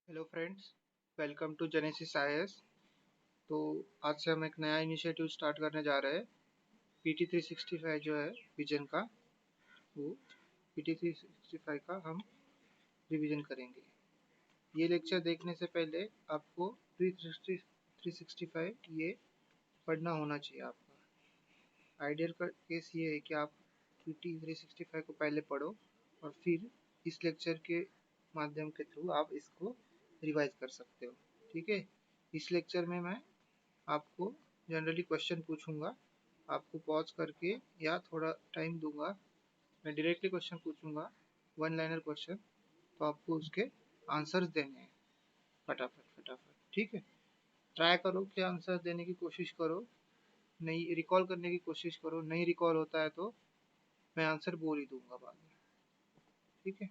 Hello friends, welcome to Genesis IAS. तो आज से हम एक नया इनिशिएटिव स्टार्ट करने जा रहे हैं। पीटी 365 जो है विजन का, वो पीटी 365 का हम रिवीजन करेंगे। ये लेक्चर देखने से पहले आपको 365 ये पढ़ना होना चाहिए आपका। आइडियल का केस ये है कि आप पीटी 365 को पहले पढ़ो और फिर इस लेक्चर के माध्यम के थ्रू आप इसको रिवाइज कर सकते हो। ठीक है, इस लेक्चर में मैं आपको जनरली क्वेश्चन पूछूंगा, आपको पॉज करके या थोड़ा टाइम दूंगा। मैं डायरेक्टली क्वेश्चन पूछूंगा, वन लाइनर क्वेश्चन, तो आपको उसके आंसर्स देने हैं फटाफट फटाफट। ठीक है, ट्राई करो कि आंसर देने की कोशिश करो, नहीं रिकॉल करने की कोशिश करो। नहीं रिकॉल होता है तो मैं आंसर बोल ही दूंगा बाद में। ठीक है,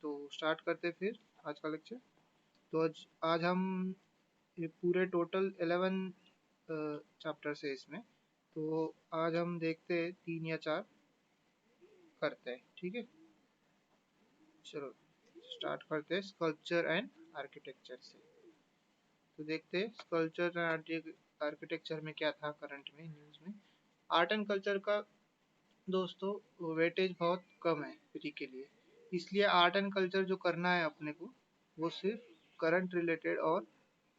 तो स्टार्ट करते फिर आज का लेक्चर। तो आज हम ये पूरे टोटल 11 चैप्टर्स है इसमें, तो आज हम देखते हैं 3 या 4 करते हैं। ठीक है, चलो स्टार्ट करते हैं स्कल्पचर एंड आर्किटेक्चर से। तो देखते हैं स्कल्पचर एंड आर्किटेक्चर में क्या था करंट में न्यूज़ में। आर्ट एंड कल्चर का दोस्तों वेटेज बहुत कम है फ्री के लिए, इसलिए आर्ट एंड कल्चर जो करना है अपने को, वो सिर्फ करंट रिलेटेड और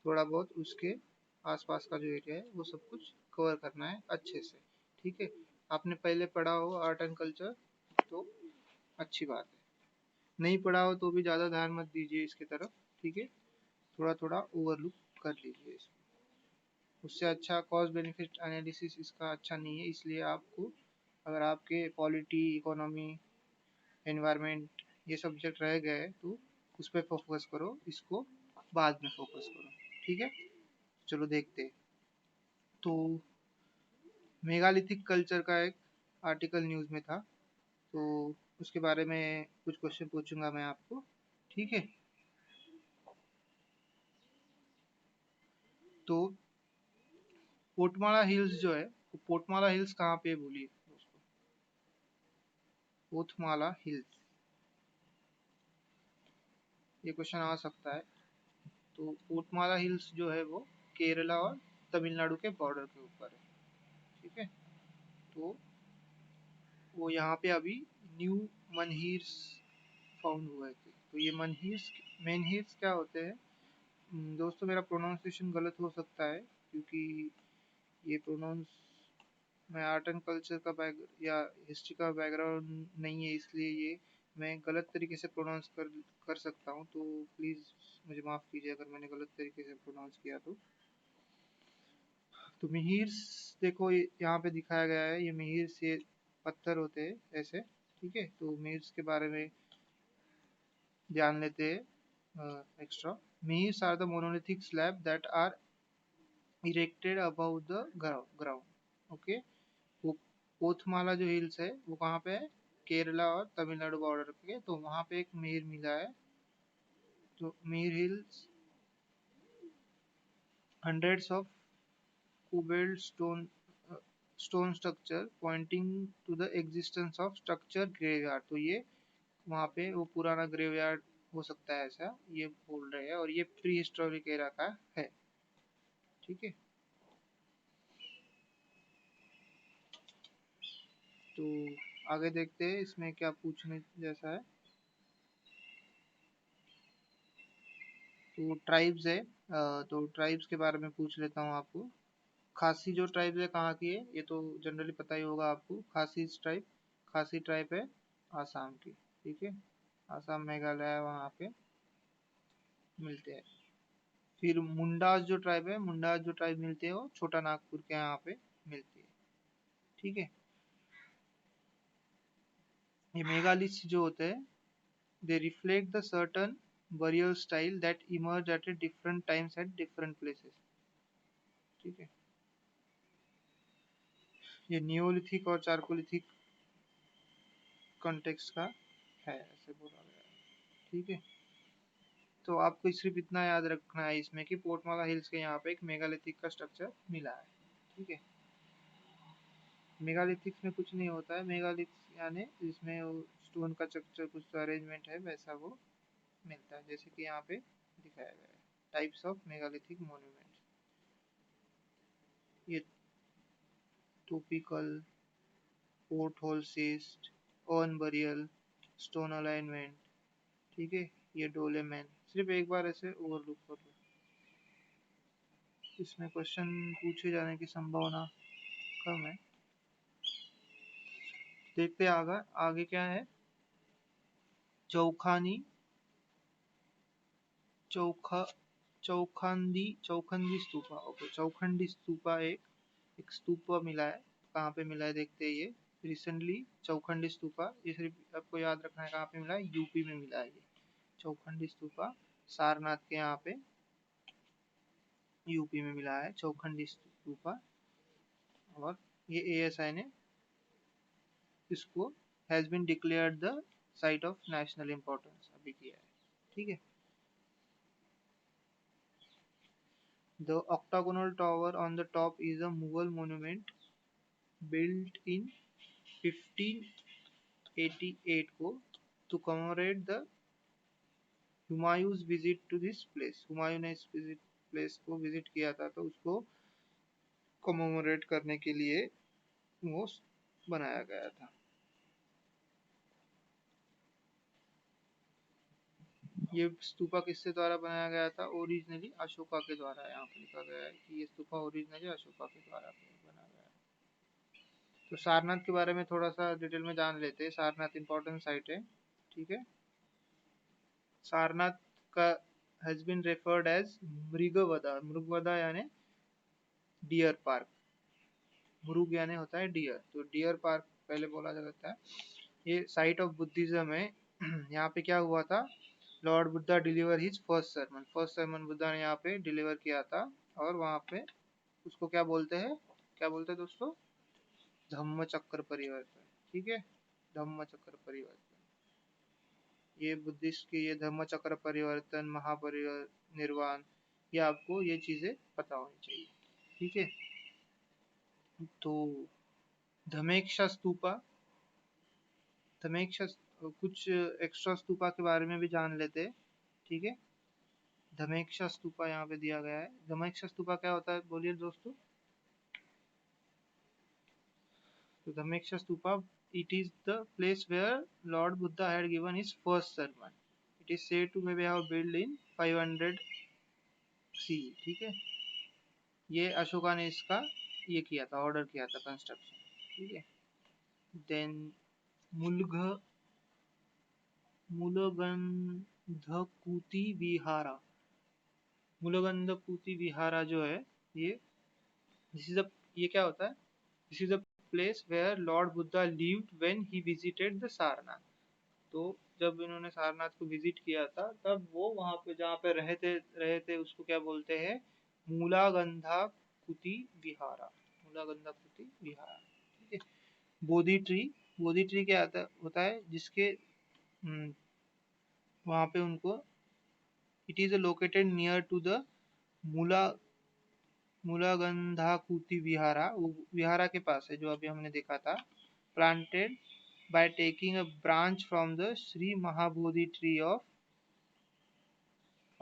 थोड़ा बहुत उसके आसपास का जो एरिया है वो सब कुछ कवर करना है अच्छे से। ठीक है, आपने पहले पढ़ा हो आर्ट एंड कल्चर तो अच्छी बात है, नहीं पढ़ा हो तो भी ज़्यादा ध्यान मत दीजिए इसकी तरफ। ठीक है, थोड़ा थोड़ा ओवरलुक कर लीजिए इसको। उससे अच्छा कॉस्ट बेनिफिट एनालिसिस इसका अच्छा नहीं है, इसलिए आपको अगर आपके पॉलिटी, इकोनॉमी, एनवायरनमेंट ये सब्जेक्ट रह गए तो उस पर फोकस करो, इसको बाद में फोकस करो। ठीक है, चलो देखते हैं। तो मेगालिथिक कल्चर का एक आर्टिकल न्यूज़ में था, तो उसके बारे में कुछ क्वेश्चन पूछूंगा मैं आपको। ठीक है, तो पोटमाला हिल्स जो है, वो पोटमाला हिल्स कहाँ पे है बोलिए दोस्तों। पोथमाला हिल्स, ये क्वेश्चन आ सकता है। तो पोटमाला हिल्स जो है वो केरला और तमिलनाडु के बॉर्डर के ऊपर है। ठीक है, तो वो यहाँ पे अभी न्यू मनहीर्स फाउंड हुए थे। तो ये मनहीर्स मेनहीर्स क्या होते हैं दोस्तों, मेरा प्रोनाउंसिएशन गलत हो सकता है क्योंकि ये प्रोनाउंस, मैं आर्ट एंड कल्चर का बैक या हिस्ट्री का बैकग्राउंड नहीं है, इसलिए ये मैं गलत तरीके से प्रोनाउंस कर सकता हूँ। तो प्लीज़ मुझे माफ़ कीजिए अगर मैंने गलत तरीके से प्रोनाउंस किया तो मिहिर्स देखो यहाँ पे दिखाया गया है, ये मिहिर्स ये पत्थर होते हैं ऐसे। ठीक है, तो मिहिर्स के बारे में जान लेते हैं extra. Menhirs are the monolithic slab that are erected about the ground. Okay, वो पोथमाला जो हिल्स है वो कहाँ पे है, केरला और तमिलनाडु बॉर्डर पे, तो वहाँ पे एक मिहिर मिला है। तो Mihir hills hundreds of cobbled stone structure pointing to the existence of structure graveyard। तो ये वहाँ पे वो पुराना ग्रेवयार्ड हो सकता है, ऐसा ये बोल रहे हैं, और ये प्री हिस्टोरिक एरा का है। ठीक है, तो आगे देखते हैं इसमें क्या पूछने जैसा है। तो ट्राइब्स है, तो ट्राइब्स के बारे में पूछ लेता हूँ आपको। खासी जो ट्राइब है कहाँ की है, ये तो जनरली पता ही होगा आपको। खासी ट्राइब है आसाम की। ठीक है, आसाम मेघालय वहाँ पे मिलते हैं। फिर मुंडास जो ट्राइब है, मुंडास जो ट्राइब मिलते हैं वो छोटा नागपुर के यहाँ पे मिलती है। ठीक है, ये मेगालिथ्स जो होते हैं, दे reflect the certain burial style that emerge at a different times at different places। ठीक है, ये नियोलिथिक और चारकोलिथिक कॉन्टेक्स्ट का है, ऐसे बोला गया है। ठीक है, तो आपको सिर्फ इतना याद रखना है इसमें कि पोर्टमाला हिल्स के यहाँ पे एक मेगालिथिक का स्ट्रक्चर मिला है। ठीक है, मेगालिथिक्स में कुछ नहीं होता है, मेगालिथ्स यानी जिसमें वो स्टोन का स्ट्रक्चर कुछ अरेंजमेंट है वैसा वो मिलता है, जैसे कि यहाँ पे दिखाया गया है। टाइप्स ऑफ मेगालिथिक मॉन्यूमेंट, ये topical, port hole cist, urn burial, stone alignment, ठीक है, ये डोलेमैन। सिर्फ एक बार ऐसे ओवरलुक कर लो, इसमें क्वेश्चन पूछे जाने की संभावना कम है। देखते आगे आगे क्या है। चौखानी चौखा चौखंडी स्तूपा। ओके, चौखंडी स्तूपा एक स्तूपा मिला है। कहाँ पे मिला है देखते हैं। ये रिसेंटली चौखंडी स्तूपा, ये सिर्फ आपको याद रखना है कहाँ पे मिला है, यूपी में मिला है ये चौखंडी स्तूपा। सारनाथ के यहाँ पे यूपी में मिला है चौखंडी स्तूपा। और ये एएसआई ने इसको has been declared the site of national importance अभी किया है, ठीक है। The octagonal tower on the top is a Mughal monument built in 1588 को to commemorate the Humayun's visit to this place। Humayun ने इस प्लेस को विजिट किया था, तो उसको कमोमोरेट करने के लिए वो बनाया गया था। ये स्तूपा किसके द्वारा बनाया गया था? ओरिजिनली अशोका के द्वारा। यहाँ पे लिखा गया है कि ये स्तूपा ओरिजिनली अशोका के द्वारा बनाया गया है। तो सारनाथ के बारे में थोड़ा सा डिटेल में जान लेते हैं। सारनाथ इंपॉर्टेंट साइट है, ठीक है। सारनाथ का हैज बीन रेफर्ड एज मृगवधा। मृगवधा यानी डियर पार्क। मृग यानी होता है डियर, तो डियर पार्क पहले बोला जाता है। ये साइट ऑफ बुद्धिज्म है। यहाँ पे क्या हुआ था? Lord Buddha deliver his first sermon. First sermon Buddha ने यहाँ पे डिलीवर किया था। और वहाँ पे उसको क्या बोलते हैं, क्या बोलते हैं दोस्तों? धम्म चक्र परिवर्तन, ठीक है, धम्म चक्र परिवर्तन। ये बुद्धिस्ट की ये धम्म चक्र परिवर्तन, महापरिनिर्वाण, ये आपको ये चीजें पता होनी चाहिए, ठीक है। तो धमेक्षा स्तूपा, धमेक्षा कुछ एक्स्ट्रा स्तूपा के बारे में भी जान लेते हैं, ठीक है। धमेक्षा स्तूपा यहाँ पे दिया गया है। धमेक्षा स्तूपा क्या होता है बोलिए दोस्तों? तो धमेक्षा stupa, it is the place where Lord Buddha had given his first sermon. It is said to maybe have built in 500 CE, ठीक है। ये अशोका ने इसका ये किया था, ऑर्डर किया था कंस्ट्रक्शन, ठीक है। देन मुलघ मूलगंधकुती विहारा। मूलगंधकुती विहारा जो है ये, दिस इज अ, ये क्या होता है? This is a place where lord Buddha lived when he visited the Sarnath. तो जब इन्होंने सारनाथ को विजिट किया था, तब वो वहां पे जहाँ पे रहे थे उसको क्या बोलते हैं? मूलागंधा कुटी विहारा। मूलागंधा कुटी विहारा, ठीक है। बोधि ट्री, बोधि ट्री क्या होता है जिसके वहां पे उनको, it is located near to the Mula Mulagandhakuti Vihara, वो विहारा के पास है जो अभी हमने देखा था। Planted by taking a branch from the Sri Mahabodhi tree of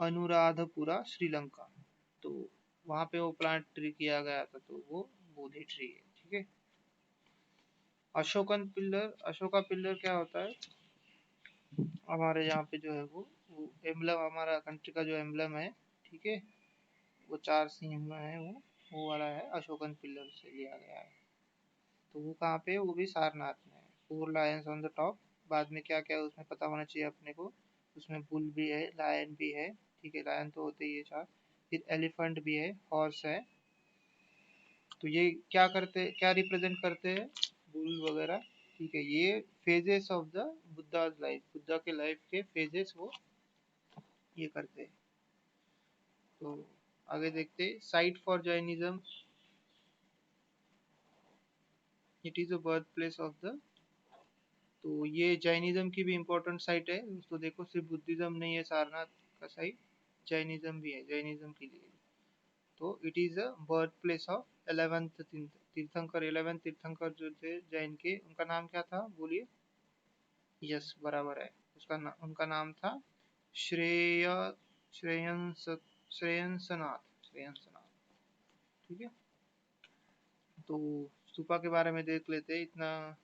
Anuradhapura Sri Lanka. तो वहां पे वो प्लांट ट्री किया गया था, तो वो बोधि ट्री है, ठीक है। अशोकन पिल्लर, अशोका पिल्लर क्या होता है? हमारे यहाँ पे जो है वो एम्बलम, हमारा कंट्री का जो एम्बलम है, ठीक है, वो चार सिंह में है, वो वाला है, अशोकन पिल्लर से लिया गया है। तो वो कहाँ पे है? वो भी सारनाथ में है। 4 लायंस ऑन द टॉप। बाद में क्या क्या उसमें पता होना चाहिए अपने को। उसमें बुल भी है, लायन भी है, ठीक है, लायन तो होते ही है 4। फिर एलिफेंट भी है, हॉर्स है। तो ये क्या करते, क्या रिप्रेजेंट करते हैं? बुल वगैरह, ठीक है। ये phases of the Buddha's life, Buddha के लाइफ के फेजेस वो ये करते हैं। तो आगे देखते, site for Jainism, it is a birth place of the. तो ये जैनिज्म की भी इम्पोर्टेंट साइट है दोस्तों। देखो सिर्फ बुद्धिज्म नहीं है सारनाथ का साइट, जैनिज्म भी है, जैनिज्म के लिए। तो it is a birth place of 11th तीर्थंकर। 11 तीर्थंकर जो थे जैन के, उनका नाम क्या था बोलिए? यस, बराबर है। उनका नाम था श्रेय श्रेयंस श्रेयंसनाथ। ठीक है, तो स्तूपा के बारे में देख लेते हैं इतना।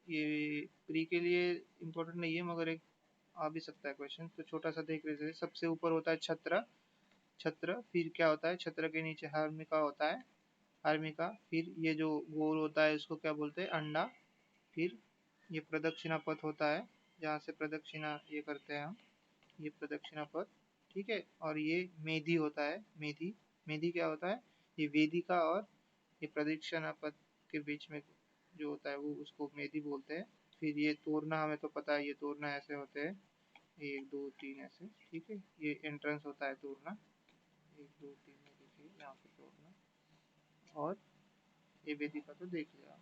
ये प्री के लिए इम्पोर्टेंट नहीं है, मगर एक आ भी सकता है क्वेश्चन, तो छोटा सा देख लेते हैं। सबसे ऊपर होता है छत्र, छत्र, फिर क्या होता है, छत्र के नीचे हार्मिका होता है, हार्मिका, फिर ये जो गोल होता है इसको क्या बोलते हैं, अंडा, फिर ये प्रदक्षिणा पथ होता है, जहाँ से प्रदक्षिणा ये करते हैं हम, ये प्रदक्षिणा पथ। ठीक है, और ये मेधी होता है, मेधी, मेधी क्या होता है, ये वेदिका और ये प्रदक्षिणा पथ के बीच में जो होता है वो उसको मेधी बोलते हैं। फिर ये तोरना, हमें तो पता है ये तोरना ऐसे होते हैं, एक दो तीन ऐसे। ठीक है, ये एंट्रेंस होता है तोरना, एक दो तीन में देखिए यहाँ पे तोरना, और ये वेदिका तो देख लिया।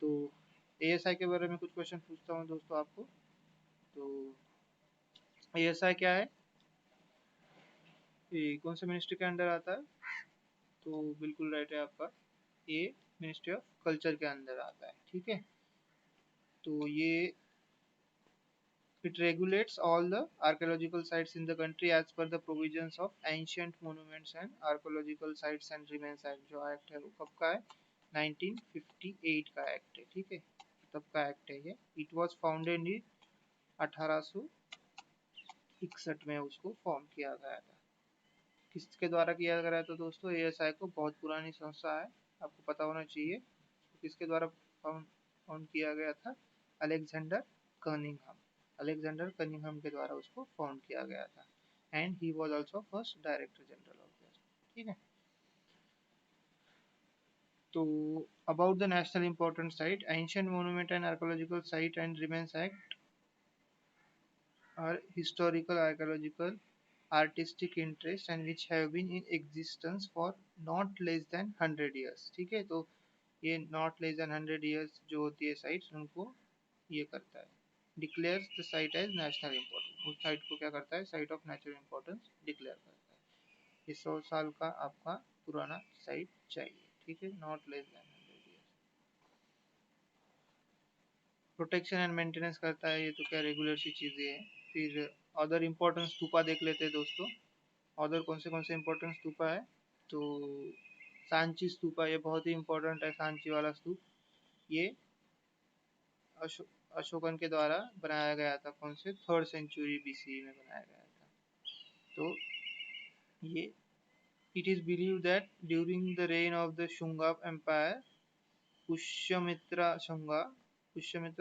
तो एएसआई के बारे में कुछ क्वेश्चन पूछता हूँ दोस्तों आपको। तो एएसआई क्या है, ये कौन से मिनिस्ट्री के अंडर आता है, तो बिल्कुल राइट है आपका, ये मिनिस्ट्री ऑफ कल्चर के अंदर आता है। ठीक है, तो ये it regulates all the archaeological sites in the country as per the provisions of ancient monuments and archaeological sites and remains act। जो एक्ट है वो कब का है, 1958 का एक्ट है। ठीक है, तब का एक्ट है ये। इट वाज फाउंडेड इन 1861 में उसको फॉर्म किया गया था। किसके द्वारा किया गया था दोस्तों, एएसआई को बहुत पुरानी संस्था है, आपको पता होना चाहिए। तो किसके द्वारा फाउंड फाउंड किया गया था, अलेक्जेंडर कनिंघम, अलेक्जेंडर कनिंघम के द्वारा उसको फाउंड किया गया था। And he was also first director general of this. ठीक है, तो about the national important site, ancient monument and archaeological site and remains act are historical, archaeological, artistic interest and which have been in existence for not less than 100 years। ठीक है, तो ये not less than 100 years जो होती है sites, उनको ये करता है, declares the site as national importance. उस साइट को क्या करता है, site of natural importance declare करता है। ये 100 साल का आपका पुराना साइट चाहिए। ठीक है, not less than 100 years. Protection and maintenance करता है, ये तो क्या रेगुलर सी चीज़ें हैं। फिर अदर इम्पोर्टेंट स्तूपा देख लेते हैं दोस्तों। अदर कौन से इम्पोर्टेंट स्तूपा है, तो सांची स्तूपा, ये बहुत ही इम्पोर्टेंट है, सांची वाला स्तूप। ये अशोकन के द्वारा बनाया गया था, कौन से, 3rd सेंचुरी बीसी में बनाया गया था। तो ये it is believe that during the reign of the Shunga empire, Pushyamitra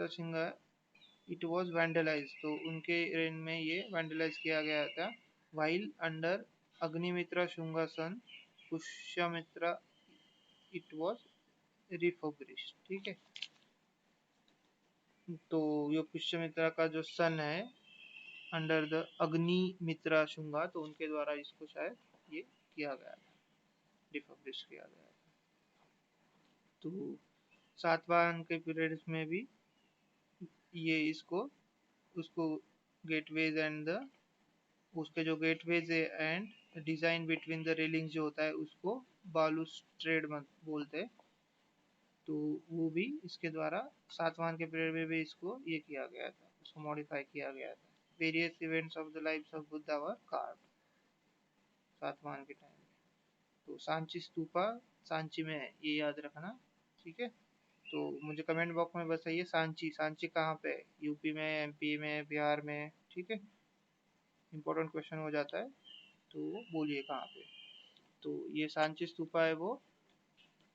Shunga it was vandalise, तो उनके रेन में ये वैंडलाइज किया गया था। While under Agnimitra Shunga son Pushyamitra it was refurbished. ठीक है, तो ये पुष्यमित्रा का जो सन है अंडर द अग्निमित्रा शुंगा, तो उनके द्वारा इसको शायद ये किया गया था, रिफर्बिश किया गया था। तो सातवाहन के पीरियड में भी ये इसको उसको गेटवेज एंड द उसके जो gateways and design between the railing जो होता है उसको बालूस्ट्रेड बोलते हैं। तो वो भी इसके द्वारा सातवाहन के पीरियड में भी इसको ये किया गया था, उसको मॉडिफाई किया गया था। Various events of the lives of Buddha were carved Satavahana के टाइम में। तो सांची स्तूपा सांची में है, ये याद रखना। ठीक है, तो मुझे कमेंट बॉक्स में बताइए सांची, सांची कहाँ पे है, यूपी में, एमपी में, बिहार में। ठीक है, इंपॉर्टेंट क्वेश्चन हो जाता है, तो बोलिए कहाँ पे। तो ये सांची स्तूपा है, वो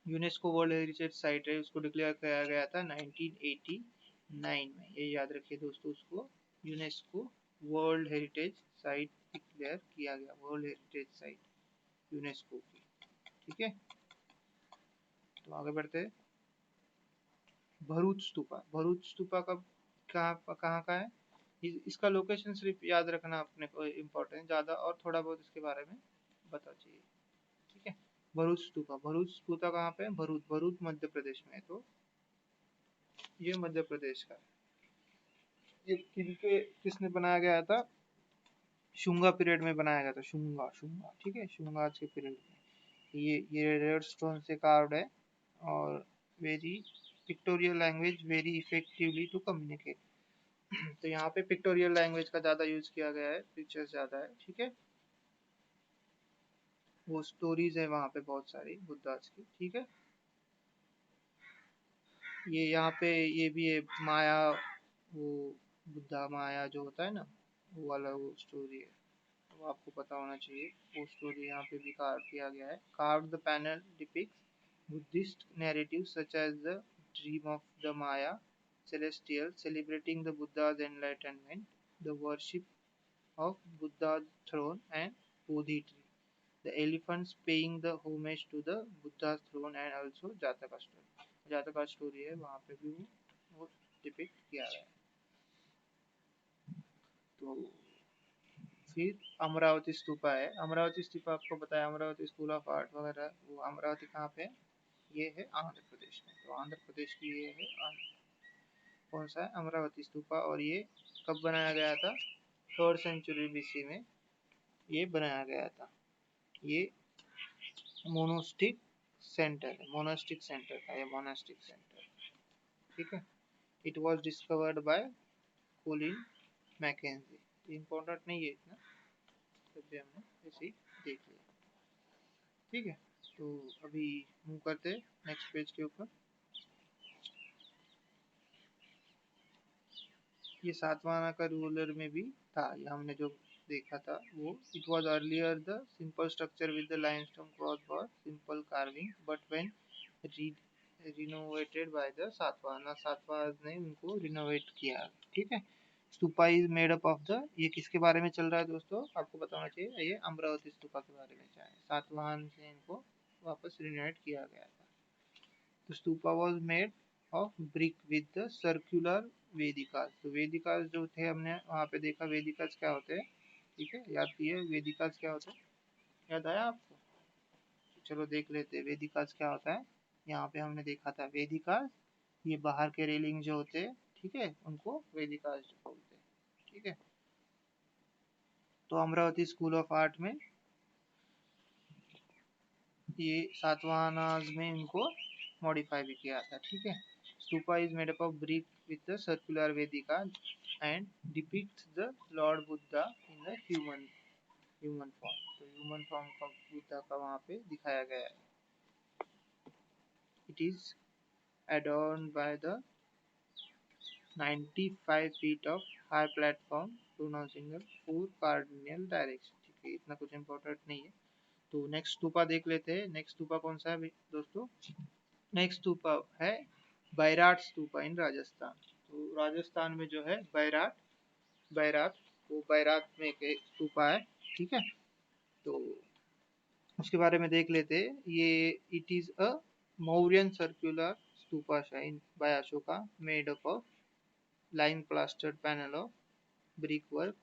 यूनेस्को वर्ल्ड हेरिटेज साइट है, उसको डिक्लेयर किया गया था 1989 में। ये याद रखिए दोस्तों, उसको UNESCO world heritage site declare किया गया, वर्ल्ड हेरिटेज साइट यूनेस्को की। ठीक है, तो आगे बढ़ते हैं। भरूच स्तूपा, भरूच स्तूपा कब कहाँ कहाँ का है, इसका लोकेशन सिर्फ याद रखना अपने को, इम्पोर्टेंट ज़्यादा और थोड़ा बहुत इसके बारे में बता चाहिए। ठीक है, भरूच स्तूपा कहाँ पे है, भरूच, भरूच मध्य प्रदेश में है। तो ये मध्य प्रदेश का है। ये किसने बनाया गया था, शुंगा पीरियड में बनाया गया था, शुंगा शुंगा। ठीक है, शुंगा के पीरियड में। ये रेड स्टोन से कार्व्ड है, और very pictorial language very effectively to communicate. तो यहाँ पे पिक्टोरियल लैंग्वेज का ज़्यादा यूज किया गया है, पिक्चर्स ज़्यादा है, ठीक है। वो स्टोरीज है वहाँ पे बहुत सारी बुद्धास की, ठीक है। ये यहाँ पे ये भी है माया, वो बुद्धा माया जो होता है ना, वो वाला वो स्टोरी है, वो आपको पता होना चाहिए। वो स्टोरी यहाँ पे भी कार्व किया गया है। Carve the panel depicts Buddhist narrative such as the dream of the Maya celestial celebrating the Buddha's enlightenment, the worship of Buddha's throne and Bodhi tree, the elephants paying the homage to the Buddha's throne and also Jataka story. Jataka story है वहाँ पे भी वो depict किया गया है। तो फिर अमरावती स्तूपा है। अमरावती स्तूपा आपको बताया, अमरावती स्कूल ऑफ आर्ट वगैरह, वो अमरावती कहाँ पे है? ये है आंध्र प्रदेश में। तो आंध्र प्रदेश की ये है कौन सा है? अमरावती स्तूपा। और ये कब बनाया गया था? 3rd सेंचुरी बीसी में ये बनाया गया था। ये मोनोस्टिक सेंटर है, मोनास्टिक सेंटर था ये, मोनास्टिक सेंटर, ठीक है। It was discovered by Colin Mackenzie. Important नहीं है इतना, तब भी हमने ऐसे ही देख लिया, ठीक है। तो अभी मूव करते नेक्स्ट पेज के ऊपर। ये सातवाहना का रूलर में भी था, ये हमने जो देखा था वो। It was earlier the simple structure with the limestone cross bar simple carving but when renovated by the Satavahana, Satavahana ने उनको रिनोवेट किया, ठीक है। Stupa is made up of the, ये किसके बारे में चल रहा है दोस्तों? आपको बताना चाहिए, ये अमरावती स्तूपा के बारे में है। सातवाहन से इनको वापस रिनोवेट किया गया था। The stupa was made of brick with the circular वेदिकास। तो वेदिकास जो थे हमने वहाँ पे देखा, वेदिकास क्या होते हैं, ठीक है, याद किए वेदिकास क्या होता है, याद आया आपको? चलो देख लेते हैं वेदिकास क्या होता है। यहाँ पे हमने देखा था वेदिकास, ये बाहर के रेलिंग जो होते हैं, ठीक है, उनको वेदिकास बोलते हैं, ठीक है। तो अमरावती स्कूल ऑफ आर्ट में ये सातवाहनाज में इनको मॉडिफाई भी किया था, ठीक है। Stupa is made up of brick with the circular Vedika and depicts the Lord Buddha in the human form. तो ह्यूमन फॉर्म का बुद्धा का वहाँ पे दिखाया गया है। It is adorned by the 95 feet of high platform pronouncing the four cardinal direction, ठीक है, इतना कुछ इम्पोर्टेंट नहीं है। तो नेक्स्ट स्तूपा देख लेते हैं। नेक्स्ट स्तूपा कौन सा है दोस्तों? नेक्स्ट स्तूपा है बैराट स्तूपा इन राजस्थान। तो राजस्थान में जो है बैराट, बैराट, वो बैराट में एक स्तूपा है, ठीक है। तो उसके बारे में देख लेते हैं। ये it is a Mauryan circular stupa shrine by Ashoka made up of lime plastered panel of brick work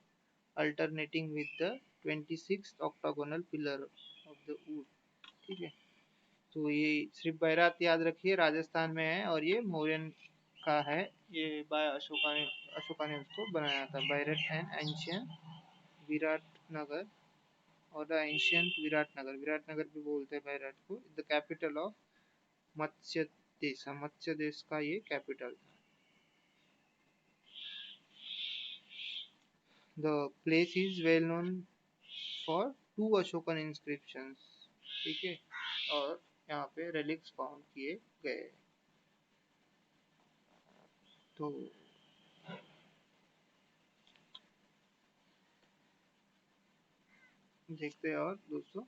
alternating with the 26 octagonal pillar of the wood, ठीक है। तो ये सिर्फ बैरात याद रखिए, राजस्थान में है और ये मौर्यन का है। ये बाय अशोका ने उसको बनाया था। बैरट एंड एंशियंट विराटनगर और द एंशियंट विराटनगर, विराटनगर भी बोलते हैं बैरट को, द कैपिटल ऑफ मत्स्य देश, मत्स्य देश का ये कैपिटल था। The place is well known for 2 Ashokan inscriptions, ठीक है। और यहाँ पे रेलिक्स फाउंड किए गए। तो देखते हैं और दोस्तों,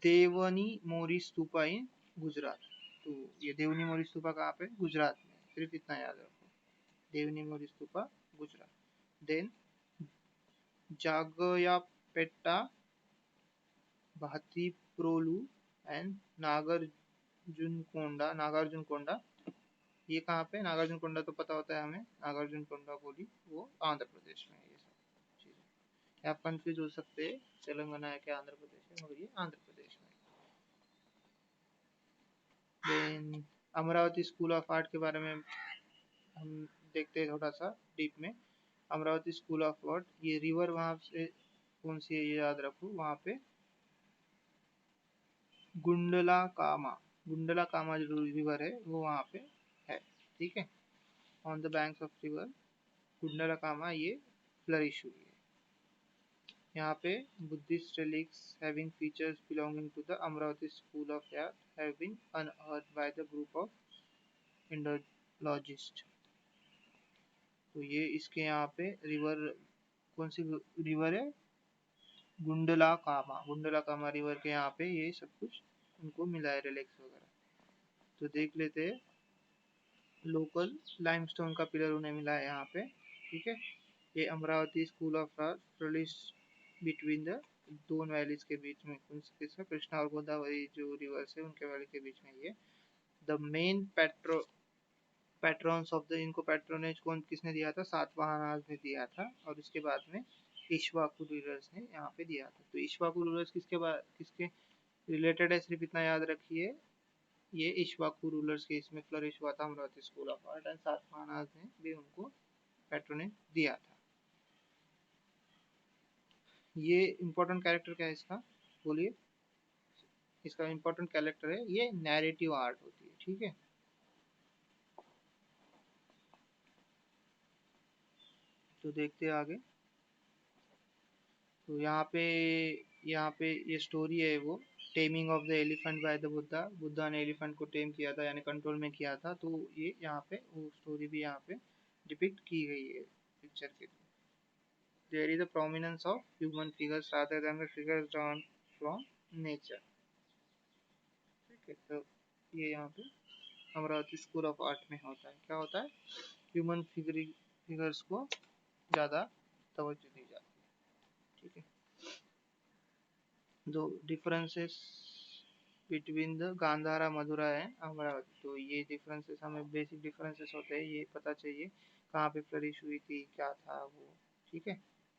देवनी मोरी स्तूपा इन गुजरात। तो ये देवनी मोरी स्तूपा कहाँ पे? गुजरात में। सिर्फ इतना याद रखो, देवनी मोरी स्तूपा गुजरात। देन जागयापेट्टा भातीप्रोलु एंड नागार्जुनकोंडा, नागार्जुनकोंडा ये कहाँ पे? नागार्जुनकोंडा तो पता होता है हमें, नागार्जुनकोंडा बोली वो आंध्र प्रदेश में है। ये सब चीजें आप कंफ्यूज हो सकते हैं, तेलंगाना है क्या आंध्र प्रदेश है, मगर ये आंध्र प्रदेश में। Then Amaravati school of art के बारे में हम देखते हैं थोड़ा सा डीप में। अमरावती स्कूल ऑफ आर्ट, ये रिवर वहाँ से कौन सी है ये याद रखो, वहाँ पे गुंडला कामा जो रिवर है वो वहाँ पे है, ठीक है, on the banks of river Gundlakamma ये फ्लरिश हुई है। यहाँ पे Buddhist relics having features belonging to the Amravati school of art have been unearthed by the group of Indologists। तो ये इसके यहाँ पे रिवर, कौन सी रिवर है, गुंडलाकामा रिवर के यहाँ पे ये सब कुछ उनको मिला है, रिलेक्स वगैरह। तो देख लेते हैं, लोकल लाइमस्टोन का पिलर उन्हें मिला है यहाँ पे, ठीक है। ये Amravati school of art release between the दोन वैलीज के बीच में, किसका, कृष्णा और गोदावरी जो रिवर्स है उनके वैली के बीच में। ये the main patrons of the, इनको पैट्रोनेज कौन किसने दिया था, सातवाहन ने दिया था, और उसके बाद में इक्ष्वाकु रूलर्स ने यहाँ पे दिया था। तो इक्ष्वाकु रूलर्स किसके रिलेटेड है, सिर्फ इतना याद रखिए, ये इक्ष्वाकु रूलर्स के इसमें फ्लरिश हुआ था Amravati school of art, and Satavahana ने भी उनको पैट्रोनेज दिया था। ये इम्पोर्टेंट कैरेक्टर क्या है इसका, बोलिए। इसका इम्पोर्टेंट कैरेक्टर है, ये नैरेटिव आर्ट होती है, ठीक है। तो देखते हैं आगे। तो यहाँ पे ये स्टोरी है, वो taming of the elephant by the Buddha, Buddha ने एलिफेंट को टेम किया था, यानी कंट्रोल में किया था। तो ये यहाँ पे वो स्टोरी भी यहाँ पे डिपिक्ट की गई है पिक्चर के through. There is a prominence of human figures rather than the figures drawn from nature, ठीक है। तो ये यहाँ पे अमरावती स्कूल ऑफ आर्ट में होता है, क्या होता है, ह्यूमन फिगर्स को ज़्यादा तवज्जो दी जाती है, ठीक है। दो differences between the Gandhara Mathura and Amaravati. तो ये डिफरेंसेस, हमें बेसिक डिफरेंसेस होते हैं ये पता चाहिए, कहाँ पे फ्लरिश हुई थी, क्या था वो, ठीक है।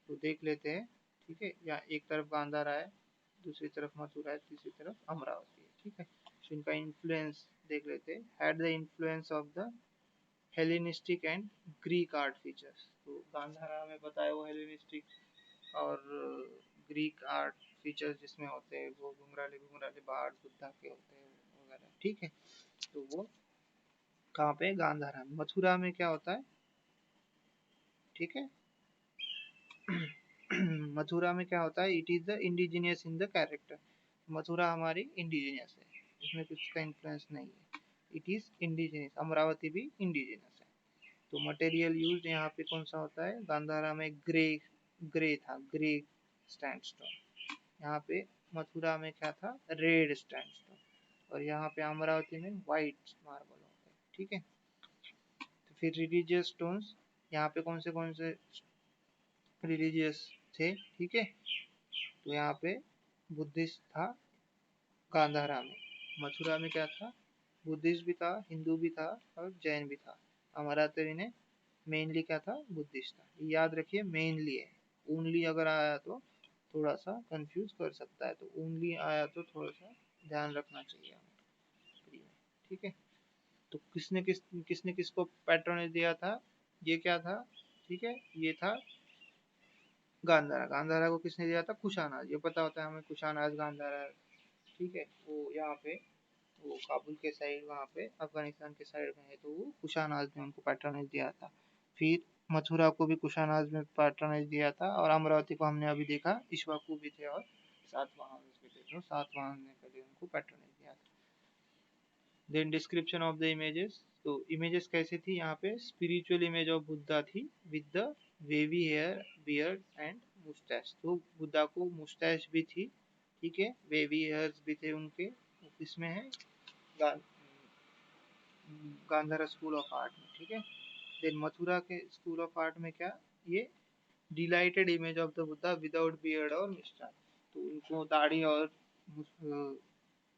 तो देख लेते हैं, ठीक है। यहाँ एक तरफ गांधारा है, दूसरी तरफ मथुरा है, तीसरी तरफ अमरावती है, ठीक है। तो इनका इन्फ्लुएंस देख लेते हैं। Had the influence of the Hellenistic and Greek art features. तो गांधारा में बताया वो हेलेनिस्टिक और ग्रीक आर्ट फीचर्स जिसमें होते हैं, वो घुंघराले घुंघराले बाढ़ बुद्धा के होते हैं वगैरह, ठीक है। तो वो कहाँ पे, गांधारा में। मथुरा में क्या होता है, ठीक है। मथुरा में क्या होता है, it is the indigenous in the character. Mathura हमारी इंडिजिनियस है, इसमें कुछ का इन्फ्लुएंस नहीं है, इट इज इंडिजिनियस। अमरावती भी इंडिजिनियस है। तो मटेरियल यूज यहाँ पे कौन सा होता है, गांधारा में ग्रे, ग्रे था, ग्रे स्टैंडस्टोन। यहाँ पे मथुरा में क्या था, रेड स्टैंडस्टोन, और यहाँ पे अमरावती में व्हाइट मार्बल होता है, ठीक है। तो फिर रिलीजियस स्टोन्स, यहाँ पे कौन से रिलीजियस थे, ठीक है। तो यहाँ पे बुद्धिस्ट था गांधारा में, मथुरा में क्या था, बुद्धिस्ट भी था, हिंदू भी था, और जैन भी था। अमरावती में मेनली क्या था, बुद्धिस्ट था। याद रखिए मेनली है, ओनली अगर आया तो थोड़ा सा कंफ्यूज कर सकता है, तो ओनली आया तो थोड़ा सा ध्यान रखना चाहिए हमें, ठीक है। तो किसने किसको पैट्रोनेज दिया था, ये क्या था, ठीक है। ये था गांधारा, गांधारा को किसने दिया था, कुशानाज, ये पता होता है हमें, कुशानाज गांधारा, ठीक है। वो यहाँ पे वो काबुल के साइड, वहाँ पे अफगानिस्तान के साइड में है, तो वो कुशानाज ने उनको पैट्रोनेज दिया था। फिर मथुरा को भी कुशानाज में पैट्रोनेज दिया था, और अमरावती को हमने अभी देखा इक्ष्वाकु भी थे और सातवाहन भी थे, तो सातवाहन ने पहले उनको पैट्रोनेज दिया था। Then description of the images. तो इमेजेस कैसे थी, यहाँ पे स्पिरिचुअल इमेज ऑफ बुद्धा थी with the wavy hair, beard and moustache. तो बुद्धा को मुस्टैच भी थी, ठीक है, वेवी हेयर्स भी थे उनके, इसमें है गांधारा स्कूल ऑफ आर्ट में, ठीक है। देन मथुरा के स्कूल ऑफ आर्ट में क्या, ये dilated image of the Buddha without beard और मुस्टैच। तो उनको दाढ़ी और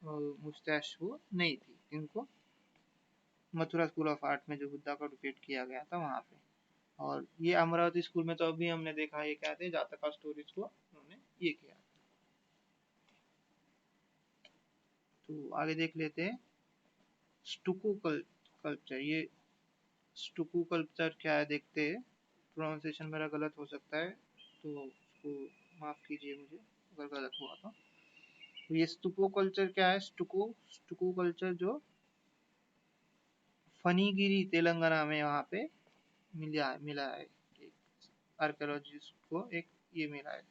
मुस्टैच वो नहीं थी इनको, मथुरा स्कूल ऑफ आर्ट में जो बुद्धा को डिपिक्ट किया गया था वहाँ पे। और ये अमरावती स्कूल में तो अभी हमने देखा, ये क्या थे, जातका स्टोरीज को उन्होंने ये किया। तो आगे देख लेते हैं स्टुको कल्चर। ये स्टुको कल्चर क्या है देखते हैं, प्रोनाउंसिएशन मेरा गलत हो सकता है, तो उसको माफ कीजिए मुझे अगर गलत हुआ तो ये स्टुको कल्चर क्या है, स्टुको कल्चर जो फनीगिरी तेलंगाना में वहाँ पे मिला है आर्कियोलॉजिस्ट को एक ये मिला है,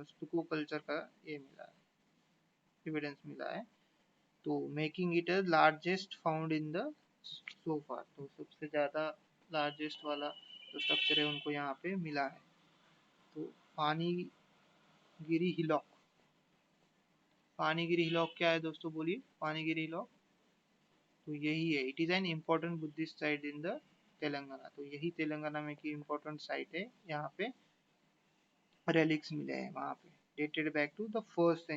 स्टुको कल्चर का ये मिला है, एविडेंस मिला है। तो making it largest found in the so far, तो सबसे ज़्यादा लार्जेस्ट वाला जो स्ट्रक्चर है उनको यहाँ पे मिला है। तो पानीगिरी हिलॉक, पानीगिरी हिलॉक क्या है दोस्तों, बोलिए पानीगिरी हिलॉक। तो यही है, it is an important Buddhist site in the Telangana, तो यही तेलंगाना में की इम्पोर्टेंट साइट है, यहाँ पे रेलिक्स मिले हैं वहाँ पे, dated back to the first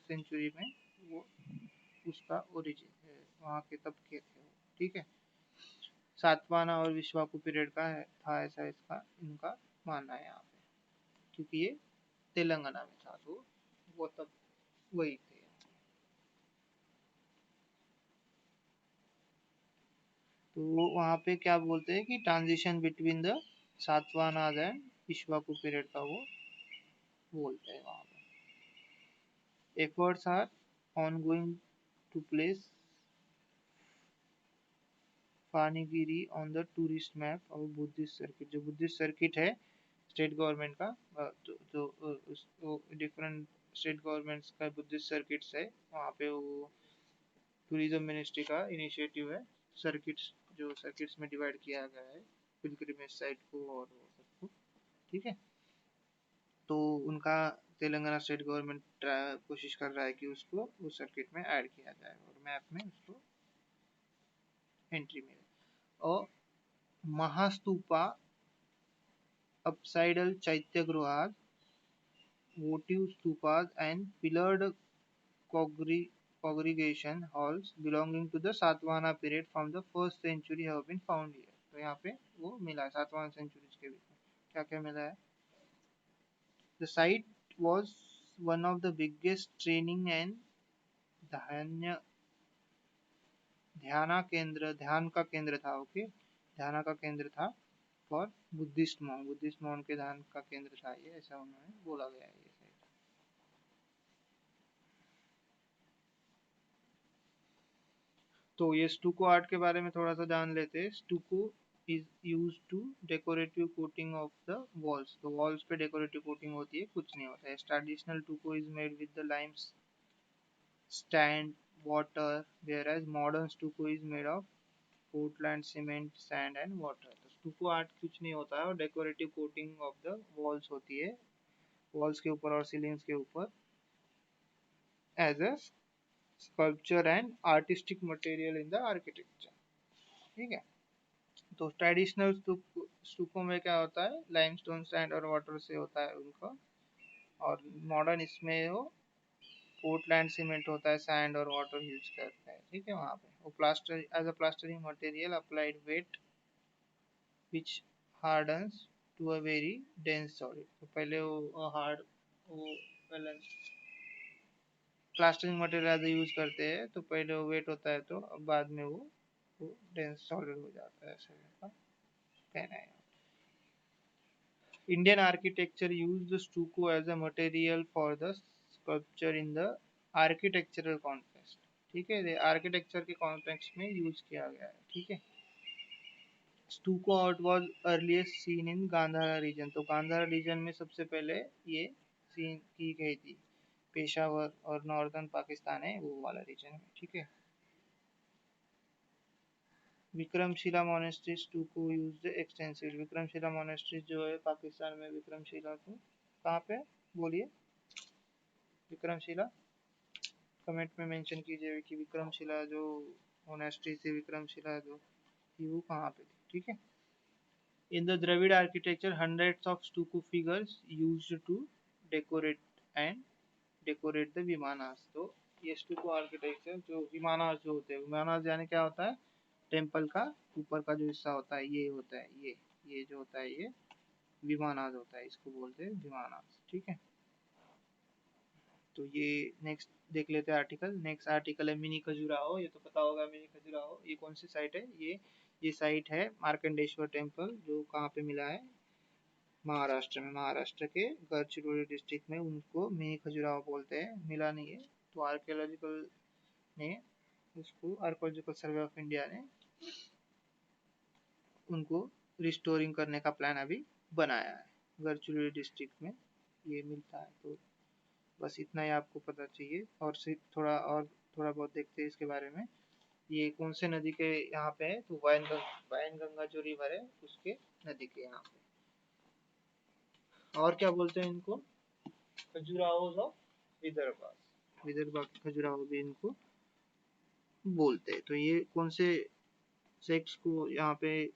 century में वो उसका ओरिजिन है, वहाँ के तब के थे वो, ठीक है। सातवाना और विश्वाकु पीरियड का है था, ऐसा इसका इनका मानना है यहाँ पे, क्योंकि ये तेलंगाना में था, तो वो तब वही थे। तो वो वहाँ पे क्या बोलते हैं कि transition between the Satavahanas and Ikshvaku period का वो बोलते हैं वहाँ पे। Efforts are ongoing to place Panigiri on the tourist map और बुद्धिस्ट सर्किट, जो बुद्धिस्ट सर्किट है स्टेट गवर्नमेंट का, जो डिफरेंट स्टेट गवर्नमेंट्स का बुद्धिस्ट सर्किट्स है, वहाँ पे वो टूरिज्म मिनिस्ट्री का इनिशिएटिव है, सर्किट्स जो सर्किट्स में डिवाइड किया गया है पिलग्रिमेज साइट को और वो सबको, ठीक है। तो उनका तेलंगाना स्टेट गवर्नमेंट कोशिश कर रहा है कि उसको उस सर्किट में ऐड किया जाए और मैप में उसको एंट्री मिले। और महास्तूपा अपसाइडल चैत्य गृहास, votive stupas and pillared congregation halls belonging to the Satvana period from the first century have been found here। तो यहाँ पे वो मिला है सातवां सेंचुरी के बीच में, क्या क्या मिला है। The site was one of the biggest training and ध्यान ध्यान का केंद्र था, ओके, ध्यान का केंद्र था फॉर बुद्धिस्ट मॉन्क के ध्यान का केंद्र था ये, ऐसा उन्होंने बोला गया है ये साइट। तो ये स्टूको आर्ट के बारे में थोड़ा सा जान लेते हैं। Stucco is use to decorative coating of the walls, तो वॉल्स पे डेकोरेटिव कोटिंग होती है, कुछ नहीं होता है। Traditional stucco is made with the lime stand water, whereas modern stucco is made of Portland cement, sand and water। तो स्टूको आर्ट कुछ नहीं होता है और decorative coating of the walls होती है, वॉल्स के ऊपर और सीलिंग्स के ऊपर, as a sculpture and artistic material in the architecture, ठीक है। तो ट्रेडिशनल स्टूको में क्या होता है, लाइमस्टोन सैंड और वाटर से होता है उनका, और मॉडर्न इसमें वो पोर्टलैंड सीमेंट होता है, सैंड और वाटर यूज करते हैं, ठीक है। वहाँ पे वो plaster as a plastering material applied wet which hardens to a very dense solid. तो पहले वो हार्ड वो पहले प्लास्टरिंग मटेरियल यूज करते हैं, तो पहले वो वेट होता है, तो बाद में वो डेंस सॉलिड हो जाता है, ऐसा कहना है। Indian architecture used stucco as a material for the sculpture in the architectural context, ठीक है, आर्किटेक्चर के कॉन्टेक्स्ट में यूज किया गया है, ठीक है। Stucco art was earliest seen in Gandhara region, तो गांधारा रीजन में सबसे पहले ये सीन की गई थी, पेशावर और नॉर्दर्न पाकिस्तान है वो वाला रीजन में, ठीक है। Vikramshila monastery stucco used extensively, Vikramshila monastery जो है पाकिस्तान में, विक्रमशिला को कहाँ पे बोलिए, विक्रमशिला कमेंट में मेंशन कीजिए कि विक्रमशिला जो मोनेस्ट्री थी, विक्रमशिला जो थी वो कहाँ पे थी, ठीक है। In the Dravida architecture hundreds of stucco figures used to decorate and decorate the vimanas। तो ये स्टूको आर्किटेक्चर जो विमानास जो होते हैं, विमानास यानी क्या होता है, टेम्पल का ऊपर का जो हिस्सा होता है ये होता है, ये जो होता है ये विमानास होता है, इसको बोलते हैं विमानास, ठीक है। तो ये नेक्स्ट देख लेते हैं आर्टिकल। नेक्स्ट आर्टिकल है मिनी खजुराहो, ये तो पता होगा मिनी खजुराहो ये कौन सी साइट है, ये साइट है मार्कंडेश्वर टेम्पल, जो कहाँ पे मिला है, महाराष्ट्र में, महाराष्ट्र के गडचिरोली डिस्ट्रिक्ट में, उनको मिनी खजुराहो बोलते हैं, मिला नहीं है। तो आर्कियोलॉजिकल ने उसको, आर्कियोलॉजिकल सर्वे ऑफ इंडिया ने उनको रिस्टोरिंग करने का प्लान अभी बनाया है, गढ़चिरौली डिस्ट्रिक्ट में ये मिलता है। तो बस इतना ही आपको पता चाहिए, और सिर्फ थोड़ा बहुत देखते हैं इसके बारे में। ये कौन से नदी के यहाँ पे है, तो वायनगंगा जो रिवर है उसके नदी के यहाँ पे। और क्या बोलते हैं इनको, खजुराहोज ऑफ विदर्भा, विदर्भा के खजुराहो भी इनको बोलते हैं। तो ये कौन से सेक्स को यहाँ पे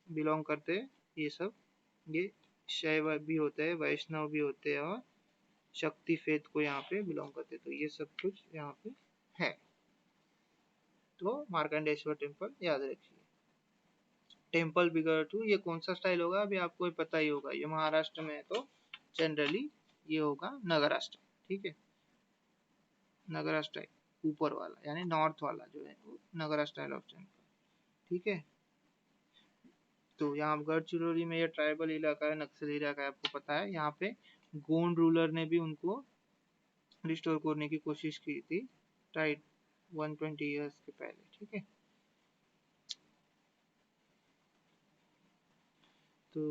बिलोंग करते हैं, ये सब, ये शैव भी होते हैं, वैष्णव भी होते हैं, और शक्ति फेथ को यहाँ पे बिलोंग करते हैं। तो ये सब कुछ यहाँ पे है। तो मार्कंडेश्वर टेम्पल याद रखिए। टेम्पल बिगर टू, ये कौन सा स्टाइल होगा अभी आपको पता ही होगा, ये महाराष्ट्र में है, तो जनरली ये होगा नगरा स्टाइल। ठीक है, नगरा स्टाइल ऊपर वाला यानी नॉर्थ वाला जो है वो नगरा स्टाइल ऑफ टेम्पल। ठीक है, तो यहाँ गढ़चिरौली में ये ट्राइबल इलाका है, नक्सली इलाका है, आपको पता है। यहाँ पे गोंड रूलर ने भी उनको रिस्टोर करने की कोशिश की थी, राइट, 120 ईयर्स के पहले। ठीक है, तो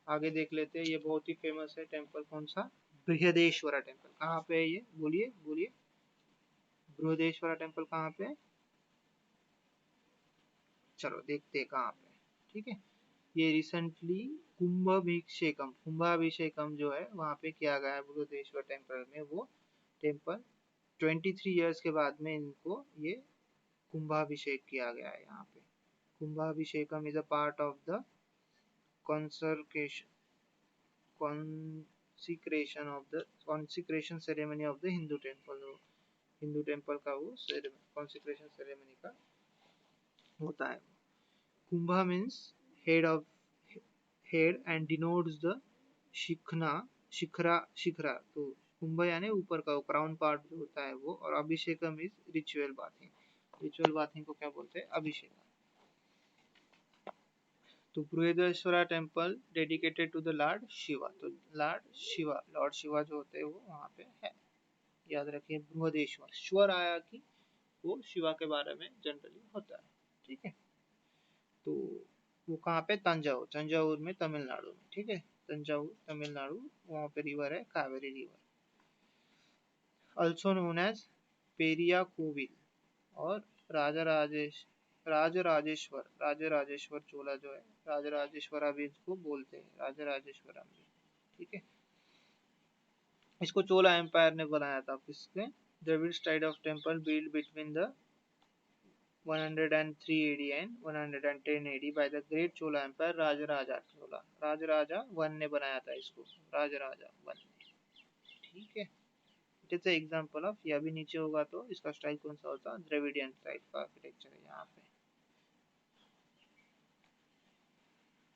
आगे देख लेते हैं। ये बहुत ही फेमस है टेम्पल, कौन सा, बृहदेश्वरा टेम्पल। कहाँ पे है ये, बोलिए बोलिए, बृहदेश्वरा टेम्पल कहाँ पे है? चलो देखते हैं कहाँ पे। ठीक है, ये रिसेंटली कुंभाभिषेकम जो है वहाँ पे किया गया है बृहदेश्वर टेम्पल में। वो टेम्पल 23 ईयर्स के बाद में इनको ये कुंभाभिषेक किया गया है यहाँ पे। Kumbhabhishekam is a part of the consecration consecration ceremony of the Hindu temple। Hindu temple का वो consecration ceremony का होता है। Kumbha means head of head and denotes the शिखना, शिखरा। तो कुंभ यानी ऊपर का क्राउन पार्ट जो होता है वो, और Abhishekam is ritual bathing. Ritual bathing को क्या बोलते हैं, अभिषेक। तो Brihadeeswara temple dedicated to the lord Shiva. तो लॉर्ड शिवा जो होते हैं वो वहाँ पे है, याद रखिए। बृहदेश्वर, श्वर आया कि वो शिवा के बारे में जनरली होता है। ठीक है, तो वो कहाँ पे, तंजावुर में, तमिलनाडु में। ठीक है, तंजावुर तमिलनाडु, वहाँ पे रिवर है Kaveri river, also known as Periya Kovil. और राजराजेश्वर चोला जो है, राजराजेश्वरा भी इसको बोलते हैं, राजराजेश्वरा भी। ठीक है, इसको चोला एम्पायर ने बनाया था। किसने, Dravida style of temple build between the 103 AD and 110 AD by the great Chola Empire Rajaraja Chola. Rajaraja one ने बनाया था इसको, राजराजा वन ने। ठीक है, इट इज एग्जांपल ऑफ, ये अभी नीचे होगा तो इसका स्टाइल कौन सा होता है, द्रविडियन स्टाइल का आर्किटेक्चर है यहाँ पे।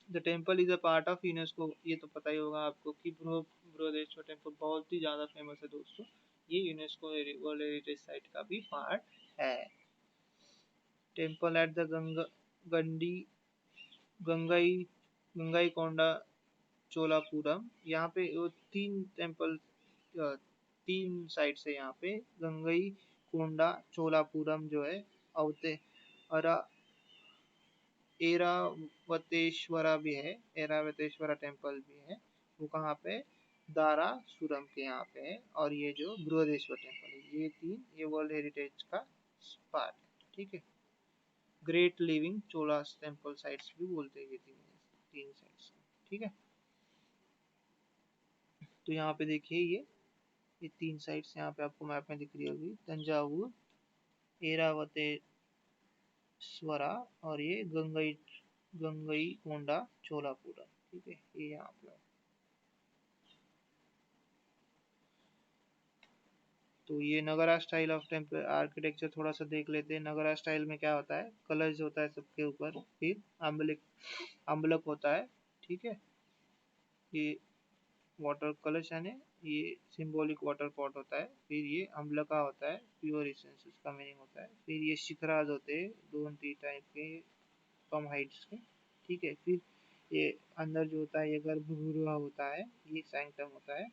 The temple is a part of UNESCO. ये तो पता ही होगा आपको कि बृहदेश्वर टेम्पल बहुत ही ज्यादा फेमस है दोस्तों। ये यूनेस्को वर्ल्ड हेरिटेज साइट का भी पार्ट है। टेम्पल एट द गंडी गंगाई गंगाईकोंडा चोलापुरम। यहाँ पे वो तीन टेम्पल, तीन साइट्स है यहाँ पे, गंगई कोंडा चोलापुरम जो है, अवते अरा एरावतेश्वरा भी है, एरावतेश्वरा टेम्पल भी है। वो कहाँ पे, दारासुरम के यहाँ पे है। और ये जो बृहदेश्वर टेम्पल है, ये तीन, ये वर्ल्ड हेरिटेज का पार्ट है। ठीक है, great living Cholas temple sites भी बोलते हैं ये तीन साइट्स। ठीक है, तो यहाँ पे देखिए ये तीन साइट्स यहाँ पे आपको मैप में दिख रही होगी, तंजावुर, एरावतेश्वरा, और ये गंगई कोंडा चोलापुरम। ठीक है, ये यहाँ पे। तो ये नगरा स्टाइल ऑफ टेम्पल आर्किटेक्चर थोड़ा सा देख लेते हैं। नगरा स्टाइल में क्या होता है, कलश होता है सबके ऊपर, फिर अम्बलक होता है। ठीक है, ये वाटर कलश यानी ये सिंबॉलिक वाटर पॉट होता है। फिर ये अम्लका होता है, प्योर इसेंस उसका मीनिंग होता है। फिर ये शिखराज होते हैं, 2-3 टाइप के, कम हाइट्स के। ठीक है, फिर ये अंदर जो होता है ये गर्भगृह होता है, ये सैंक्टम होता है।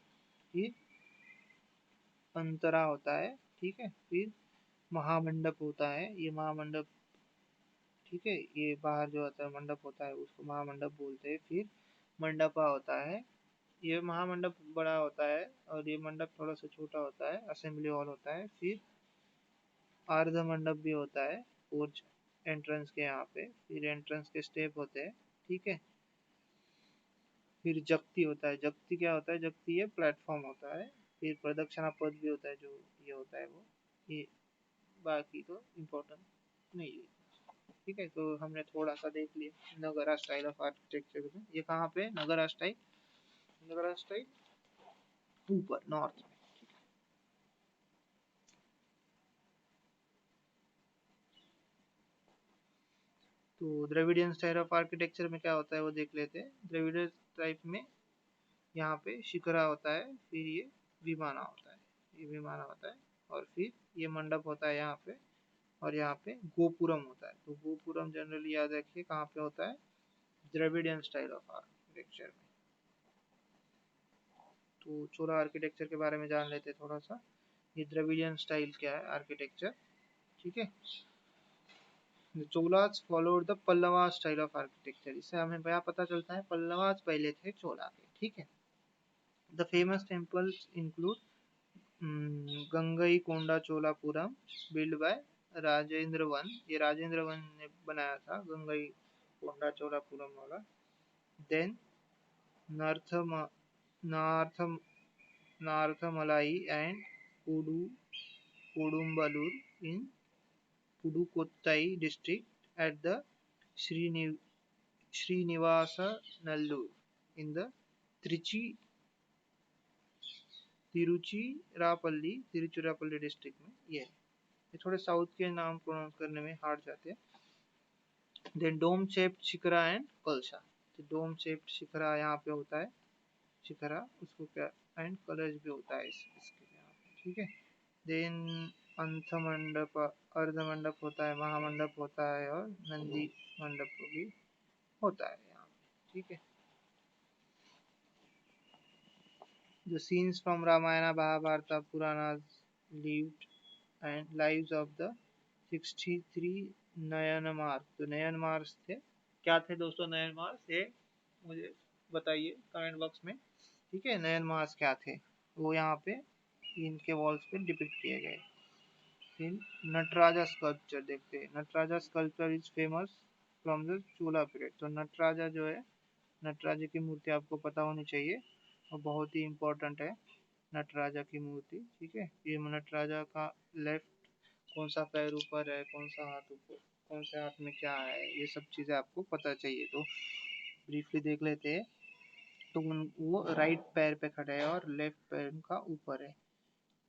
फिर अंतरा होता है। ठीक है, फिर महामंडप होता है, ये महामंडप। ठीक है, ये बाहर जो होता है मंडप होता है उसको महामंडप बोलते हैं। फिर मंडपा होता है। ये महामंडप बड़ा होता है और ये मंडप थोड़ा सा छोटा होता है, असेंबली हॉल होता है। फिर आर्ध मंडप भी होता है पोर्च एंट्रेंस के यहाँ पे। फिर एंट्रेंस के स्टेप होते हैं, ठीक है। फिर जप्ती होता है। जप्ती क्या होता है? जप्ती ये प्लेटफॉर्म होता है। फिर प्रदक्षिणा पथ भी होता है, जो ये होता है वो। ये बाकी तो इम्पोर्टेंट नहीं है, ठीक है। तो हमने थोड़ा सा देख लिया नगरा स्टाइल ऑफ आर्किटेक्चर में। ये कहाँ पे नगरा स्टाइल? नगरा स्टाइल ऊपर नॉर्थ में। तो द्रविडियन स्टाइल ऑफ आर्किटेक्चर में क्या होता है वो देख लेते हैं। द्रविडियन टाइप में यहाँ पे शिखरा होता है, फिर ये विमाना होता है, ये विमाना होता है। और फिर ये मंडप होता है यहाँ पे, और यहाँ पे गोपुरम होता है। तो गोपुरम जनरली याद रखिए कहाँ पे होता है? द्रविडियन स्टाइल ऑफ आर्किटेक्चर में। तो चोला आर्किटेक्चर के बारे में जान लेते हैं थोड़ा सा। ये द्रविडियन स्टाइल क्या है आर्किटेक्चर, ठीक है। The Cholas followed the Pallava style of architecture। इससे हमें क्या पता चलता है? पल्लवास पहले थे चोला के, ठीक है। The famous temples include Gangaikonda Cholapuram built by Rajendra one. ये राजेंद्र वन ने बनाया था गंगईकोंडा चोलापुरम वाला। Then नार्थम नार्थम Narthamalai and Udu Udumbalur in Pudukottai district at the Srini Srinivasa Nallur in the Trichy Tiruchirappalli district में ये थोड़े साउथ के नाम प्रोनाउंस करने में हार्ड जाते हैं। Then dome shaped shikhara and kalasha. तो डोम शेप्ड शिखरा यहाँ पे होता है, शिखरा उसको क्या, एंड कलश भी होता है इसके यहाँ पे, ठीक है। देन अंथ मंडप, अर्ध मंडप होता है, महामंडप होता है, और नंदी मंडप भी होता है यहाँ पे, ठीक है। The scenes from Ramayana, Mahabharata, Puranas lived and lives of the 63 नयनमार्ग। तो नयनमार्ग थे, क्या थे दोस्तों नयनमार्ग? ये मुझे बताइए कमेंट बॉक्स में, ठीक है। नयनमार्ग क्या थे वो यहाँ पे इनके वॉल्स पे डिपिक्ट किए गए। फिर नटराजा स्कल्पचर देखते हैं। Nataraja sculpture is famous from the Chola period. तो नटराजा जो है, नटराजा की मूर्ति आपको पता होनी चाहिए और बहुत ही इम्पोर्टेंट है नटराजा की मूर्ति, ठीक है। ये नटराजा का लेफ्ट कौन सा पैर ऊपर है, कौन सा हाथ ऊपर, कौन से हाथ में क्या है, ये सब चीज़ें आपको पता चाहिए। तो ब्रीफली देख लेते हैं। तो वो राइट पैर पे खड़े हैं और लेफ्ट पैर उनका ऊपर है।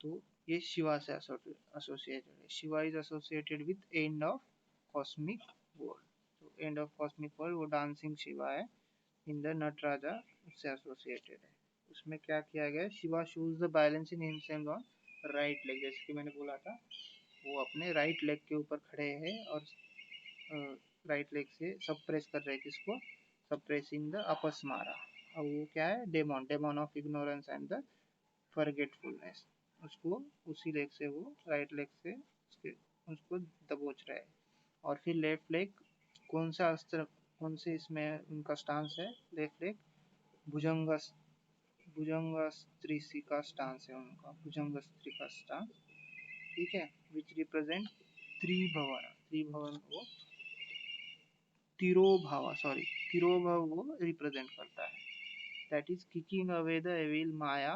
तो ये शिवा से एसोसिएटेड है। Shiva is associated with end of cosmic world. तो एंड ऑफ कॉस्मिक वर्ल्ड वो डांसिंग शिवा है इन द नटराजा, उससे एसोसिएटेड है। उसमें क्या किया गया है? Shiva shows the balance in himself on right leg. जैसे कि मैंने बोला था, वो अपने राइट लेग के ऊपर खड़े हैं और राइट लेग से सप्रेस कर रहे हैं, किसको? Suppressing the Apasmara. और वो क्या है? Demon, demon of ignorance and the forgetfulness. उसको उसी लेग से, वो राइट लेग से उसको दबोच रहे हैं। और फिर लेफ्ट लेग कौन सा अस्त्र, कौन से इसमें उनका स्टांस है? लेफ्ट लेग भुजंग भुजंगस्त्री का स्टांस है उनका, भुजंगस्त्री का स्टांस, ठीक है। विच रिप्रेजेंट त्रिभुवन। त्रिभुवन वो तिरोभावा, सॉरी तिरोभाव वो रिप्रेजेंट करता है। That is kicking away the evil Maya.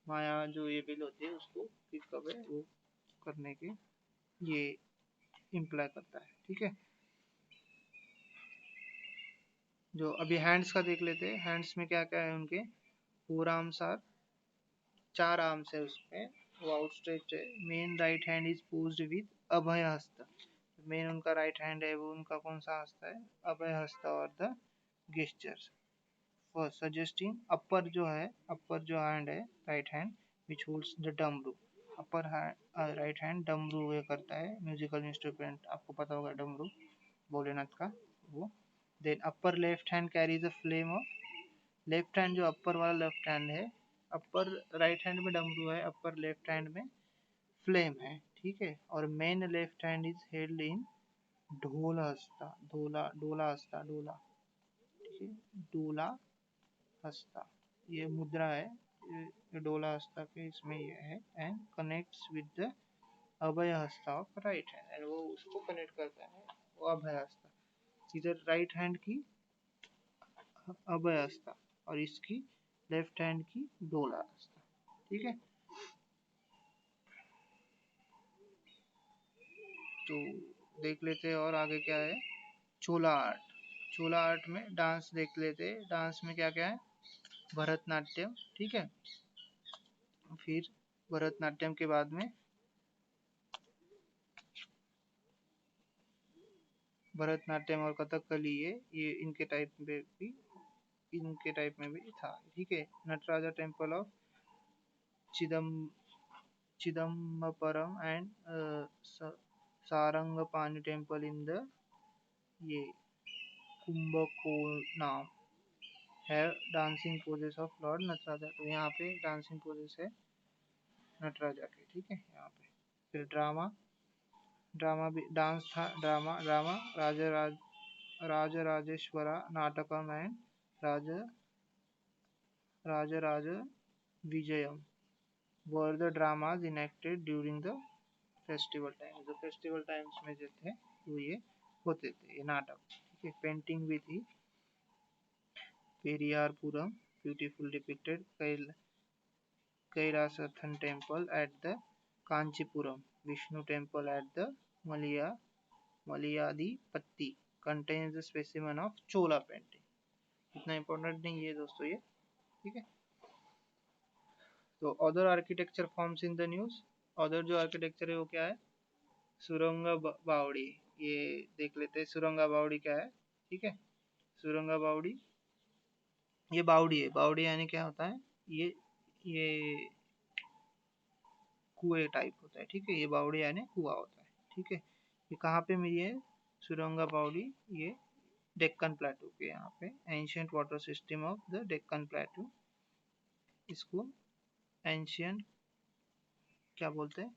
माया जो एविल होती है उसको किक अवे वो करने के ये इम्प्लाई करता है, ठीक है। जो अभी हैंड्स का देख लेते हैं। हैंड्स में क्या क्या है उनके? फोर आर्म्स आर, चार आर्म्स है उसमें, वो आउटस्ट्रेच्ड है। Main right hand is posed with Abhaya Hasta. Main उनका राइट हैंड है, वो उनका कौन सा हस्त है? अभय हस्त और the gestures for suggesting upper जो है, अपर जो हैंड है right hand which holds the damaru. Upper right hand डमरू ये करता है, म्यूजिकल इंस्ट्रूमेंट आपको पता होगा डमरू भोलेनाथ का वो। Then upper left hand carries a flame of. Left hand जो अपर वाला लेफ्ट हैंड है, अपर राइट हैंड में डमरू है, अपर लेफ्ट हैंड में फ्लेम है, ठीक है। और main left hand is held in Dola Hasta, Dola ढोला हस्ता, ढोला, ठीक है, ढोला हस्ता, ये मुद्रा है, ये डोला हस्ता के इसमें ये है, एंड कनेक्ट्स विद द अभय हस्ता ऑफ राइट हैंड, एंड वो उसको कनेक्ट करता है, वो अभय हस्ता, इधर राइट हैंड की अभय हस्ता और इसकी लेफ्ट हैंड की डोला हस्ता। ठीक है, तो देख लेते हैं और आगे क्या है। चोला आर्ट, चोला आर्ट में डांस देख लेते हैं, डांस में क्या क्या है, भरतनाट्यम। ठीक है, फिर भरतनाट्यम के बाद में भरतनाट्यम और कथकली, ये इनके टाइप में भी था। ठीक है, Nataraja temple of Chidam Chidambaram and Sarangapani temple in the ये कुंभकोणम है dancing poses of lord Nataraja, तो यहाँ पे डांसिंग पोजेस है नटराजा के। ठीक है, यहाँ पे फिर ड्रामा, ड्रामा भी डांस था, drama drama Rajarajeshwara Natakam and Raja Rajaraja Vijayam were the dramas enacted during the festival time, जो फेस्टिवल टाइम्स में जो थे वो ये होते थे ये नाटक। ठीक है, पेंटिंग भी थी, Periyapuranam beautiful depicted Kailasanatha temple at the Kanchipuram, Vishnu temple at the Malayadipatti contains the specimen of Chola painting. इतना इम्पोर्टेंट नहीं है दोस्तों ये। ठीक है, तो other architecture forms in the news, other जो आर्किटेक्चर है वो क्या है, सुरंगा बावड़ी, ये देख लेते हैं सुरंगा बावड़ी क्या है। ठीक है, सुरंगा बावड़ी, ये बावड़ी है, बावड़ी यानी क्या होता है, ये कुएं टाइप होता है। ठीक है, ये बावड़ी यानी कुआ होता है। ठीक है, ये कहाँ पे मिली है सुरंगा बावड़ी, ये डेक्कन प्लेटू के यहाँ पे, ancient water system of the Deccan plateau, इसको एंशियंट क्या बोलते हैं,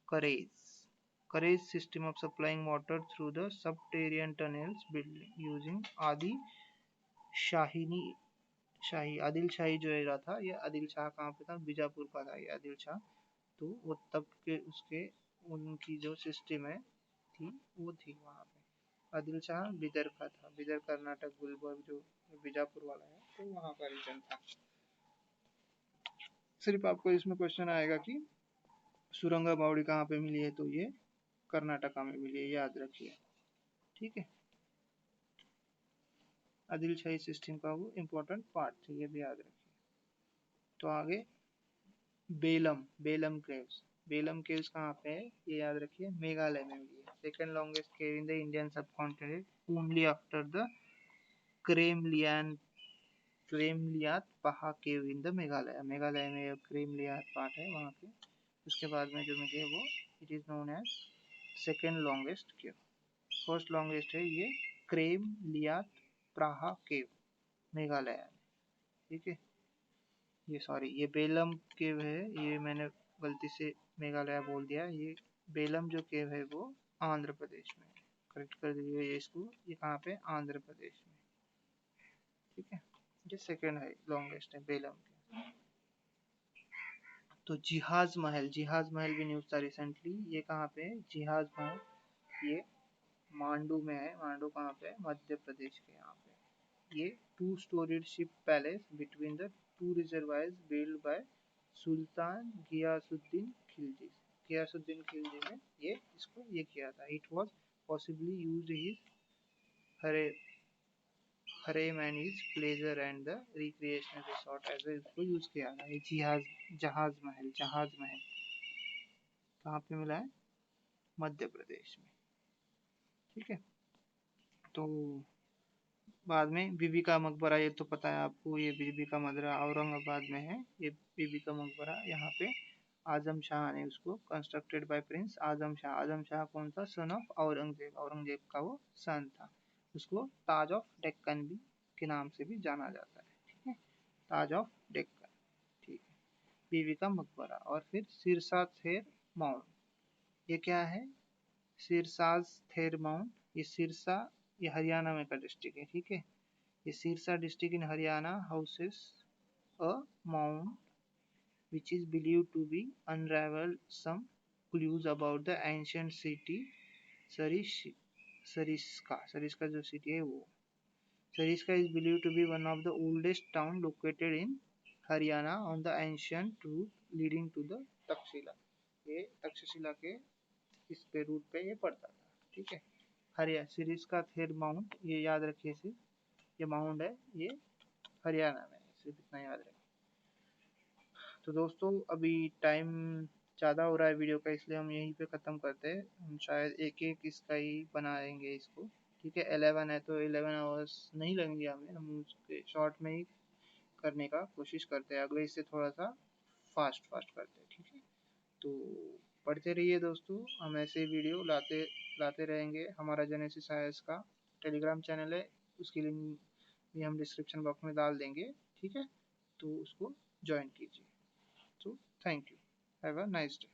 karez, karez system of supplying water through the subterranean tunnels build using Adil Shahi, Adil शाही जो रहा था, ये आदिल शाह कहाँ पे था, बीजापुर का था ये आदिल शाह, तो वो तब के उसके उनकी जो सिस्टम है थी वो थी वहाँ पे। आदिल शाह बिदर का था, बिदर कर्नाटक, गुलबर्ग जो बीजापुर वाला है, तो वहाँ का रीजन था। सिर्फ आपको इसमें क्वेश्चन आएगा कि सुरंगा बावड़ी कहाँ पे मिली है, तो ये कर्नाटका में मिली है, याद रखिए। ठीक है, आदिल शाही सिस्टम का वो इम्पोर्टेंट पार्ट था, ये भी याद रखिए। तो आगे बेलम, बेलम केव्स, बेलम केव्स कहाँ पे है ये याद रखिए, मेघालय में मिली है। Second longest cave in the Indian सब कॉन्टिनेंट ओनली आफ्टर द क्रेमलियन क्रेमलियात पहा केव इन द मेघालय, मेघालय में क्रेमलियात पार्ट है वहाँ पे, उसके बाद में जो मिली है वो it is known as second longest cave. First longest है ये क्रेमलियात प्राहा केव मेघालय में। ठीक है, ये सॉरी ये बेलम केव है, ये मैंने गलती से मेघालय बोल दिया, ये बेलम जो केव है वो आंध्र प्रदेश में, करेक्ट कर दीजिए ये इसको, ये कहाँ पे, आंध्र प्रदेश में। ठीक है, ये सेकेंड है लॉन्गेस्ट है बेलम के। तो जिहाज महल, जिहाज महल भी न्यूज था रिसेंटली, ये कहाँ पे है जिहाज महल, ये मांडू में है, मांडू कहाँ पे है, मध्य प्रदेश के यहाँ पे। ये two storied ship palace between the two reservoirs build by Sultan Ghiyasuddin Khilji, Ghiyasuddin Khilji ने ये इसको ये किया था। It was possibly used his हरे harem and his pleasure and the recreational resort as इसको यूज किया था। ये जहाज महल, जहाज महल कहाँ पे मिला है, मध्य प्रदेश में। ठीक है, तो बाद में बीबी का मकबरा, ये तो पता है आपको, ये बीबी का मकबरा औरंगाबाद में है, ये बीबी का मकबरा यहाँ पे आजम शाह ने उसको कंस्ट्रक्टेड बाय प्रिंस आजम शाह। आजम शाह कौन सा, सन ऑफ औरंगजेब, औरंगजेब का वो सन था, उसको ताज ऑफ डेक्कन भी के नाम से भी जाना जाता है। ठीक है, ताज ऑफ डेक्कन। ठीक है, बीबी का मकबरा। और फिर सिरसा थेर माउंट, ये क्या है, सिरसाज थेर माउंट, ये सिरसा, ये हरियाणा में का डिस्ट्रिक्ट है। ठीक है, ये Sirsa district in Haryana houses a mount which is believed to be unravel some clues about the ancient city Sarish, Sariska जो city है वो Sariska is believed to be one of the oldest town located in Haryana on the ancient route leading to the Takshashila. ये तक्षशिला के इस पे root पे ये पड़ता था। ठीक है, हरिया सिरिस्का थेर माउंट, ये याद रखिए सिर्फ, ये माउंट है, ये हरियाणा में, सिर्फ इतना याद रखिए। तो दोस्तों अभी टाइम ज़्यादा हो रहा है वीडियो का, इसलिए हम यहीं पे ख़त्म करते हैं। हम शायद एक एक इसका ही बनाएंगे इसको। ठीक है, 11 है तो 11 आवर्स नहीं लगेंगे हमें, हम उसके शॉर्ट में ही करने का कोशिश करते हैं, अगले इससे थोड़ा सा फास्ट फास्ट करते हैं। ठीक है, तो पढ़ते रहिए दोस्तों, हम ऐसे वीडियो लाते लाते रहेंगे। हमारा जेनेसिस आईएएस का टेलीग्राम चैनल है, उसकी लिंक भी हम डिस्क्रिप्शन बॉक्स में डाल देंगे। ठीक है, तो उसको ज्वाइन कीजिए। So thank you. Have a nice day.